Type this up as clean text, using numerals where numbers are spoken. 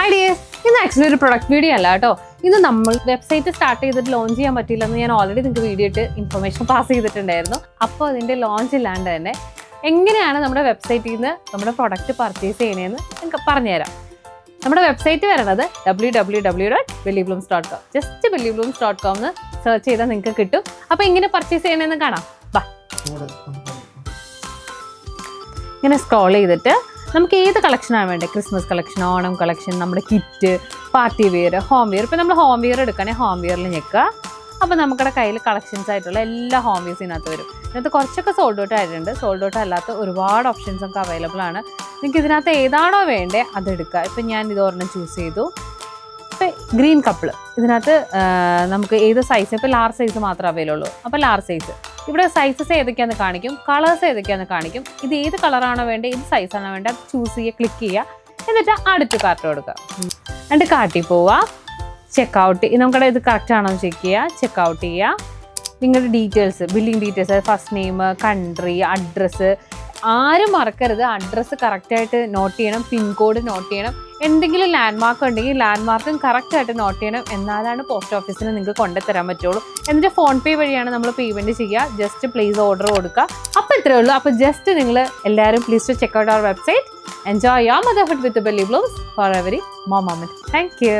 Hi dears, ഇന്ന് actually ഒരു product video അല്ല കേട്ടോ. ഇത് നമ്മൾ വെബ്സൈറ്റ് സ്റ്റാർട്ട് ചെയ്തിട്ട് ലോഞ്ച് ചെയ്യാൻ പറ്റില്ലെന്ന് ഞാൻ ഓൾറെഡി നിങ്ങൾക്ക് വീഡിയോ ഇട്ട് ഇൻഫർമേഷൻ പാസ് ചെയ്തിട്ടുണ്ടായിരുന്നു. അപ്പോൾ അതിൻ്റെ ലോഞ്ച് ഇല്ലാണ്ട് തന്നെ എങ്ങനെയാണ് നമ്മുടെ വെബ്സൈറ്റിൽ നിന്ന് നമ്മുടെ പ്രൊഡക്റ്റ് പർച്ചേസ് ചെയ്യണതെന്ന് നിങ്ങൾക്ക് പറഞ്ഞുതരാം. നമ്മുടെ വെബ്സൈറ്റ് വരുന്നത് www.bellyblooms.com. ജസ്റ്റ് bellyblooms.com എന്ന് സെർച്ച് ചെയ്താൽ നിങ്ങൾക്ക് കിട്ടും. അപ്പോൾ എങ്ങനെ പർച്ചേസ് ചെയ്യണമെന്ന് കാണാം. വാ, ഇങ്ങനെ സ്ക്രോൾ ചെയ്തിട്ട് നമുക്ക് ഏത് കളക്ഷനാണ് വേണ്ടത്, ക്രിസ്മസ് കളക്ഷൻ, ഓണം കളക്ഷൻ, നമ്മുടെ kit, party wear, home wear. ഇപ്പോൾ നമ്മൾ ഹോം വെയർ എടുക്കുകയാണെങ്കിൽ ഹോം വെയറിൽ ഞെക്കുക. അപ്പോൾ നമ്മുടെ കയ്യിൽ കളക്ഷൻസ് ആയിട്ടുള്ള എല്ലാ ഹോം വെയർസ് ഇതിനകത്ത് വരും. ഇതിനകത്ത് കുറച്ചൊക്കെ സോൾഡ് ഔട്ട് ആയിട്ടുണ്ട്. സോൾഡ് ഔട്ട് അല്ലാത്ത ഒരുപാട് ഓപ്ഷൻസ് ഒക്കെ അവൈലബിൾ ആണ്. നിങ്ങൾക്ക് ഇതിനകത്ത് ഏതാണോ വേണ്ടത് അതെടുക്കുക. ഇപ്പം ഞാൻ ഇതൊരെണ്ണം ചൂസ് ചെയ്തു. ഇപ്പം ഗ്രീൻ കപ്പിൾ ഇതിനകത്ത് നമുക്ക് ഏത് സൈസ്, ഇപ്പോൾ ലാർജ് സൈസ് മാത്രമേ അവൈലബിൾ ഉള്ളൂ. അപ്പോൾ ലാർജ് സൈസ് ഇവിടെ സൈസസ് ഏതൊക്കെയാണെന്ന് കാണിക്കും, കളേഴ്സ് ഏതൊക്കെയാണെന്ന് കാണിക്കും. ഇത് ഏത് കളറാണോ വേണ്ടത്, ഏത് സൈസാണോ വേണ്ടത് അത് ചൂസ് ചെയ്യുക, ക്ലിക്ക് ചെയ്യുക. എന്നിട്ട് അടുത്ത് കാർട്ട് കൊടുക്കുക. എന്നിട്ട് കാർട്ടിൽ പോവുക, ചെക്കൗട്ട്. നമുക്കടെ ഇത് കറക്റ്റ് ആണോ എന്ന് ചെക്ക് ചെയ്യുക, ചെക്കൗട്ട് ചെയ്യുക. നിങ്ങളുടെ details, billing details, first name, country, address. ആരും മറക്കരുത്, അഡ്രസ്സ് കറക്റ്റായിട്ട് നോട്ട് ചെയ്യണം, പിൻകോഡ് നോട്ട് ചെയ്യണം. എന്തെങ്കിലും ലാൻഡ് മാർക്ക് ഉണ്ടെങ്കിൽ ലാൻഡ് മാർക്കും കറക്റ്റായിട്ട് നോട്ട് ചെയ്യണം. എന്നാലാണ് പോസ്റ്റ് ഓഫീസിന് നിങ്ങൾക്ക് കൊണ്ടുതരാൻ പറ്റുള്ളൂ. എന്നിട്ട് ഫോൺ പേ വഴിയാണ് നമ്മൾ പേയ്മെൻറ്റ് ചെയ്യുക. ജസ്റ്റ് പ്ലേസ് ഓർഡർ കൊടുക്കുക. അപ്പോൾ ഇത്രയേ ഉള്ളൂ. അപ്പോൾ ജസ്റ്റ് നിങ്ങൾ എല്ലാവരും please to check out our website. Enjoy your motherhood with Belly Blooms for every more moment. Thank U.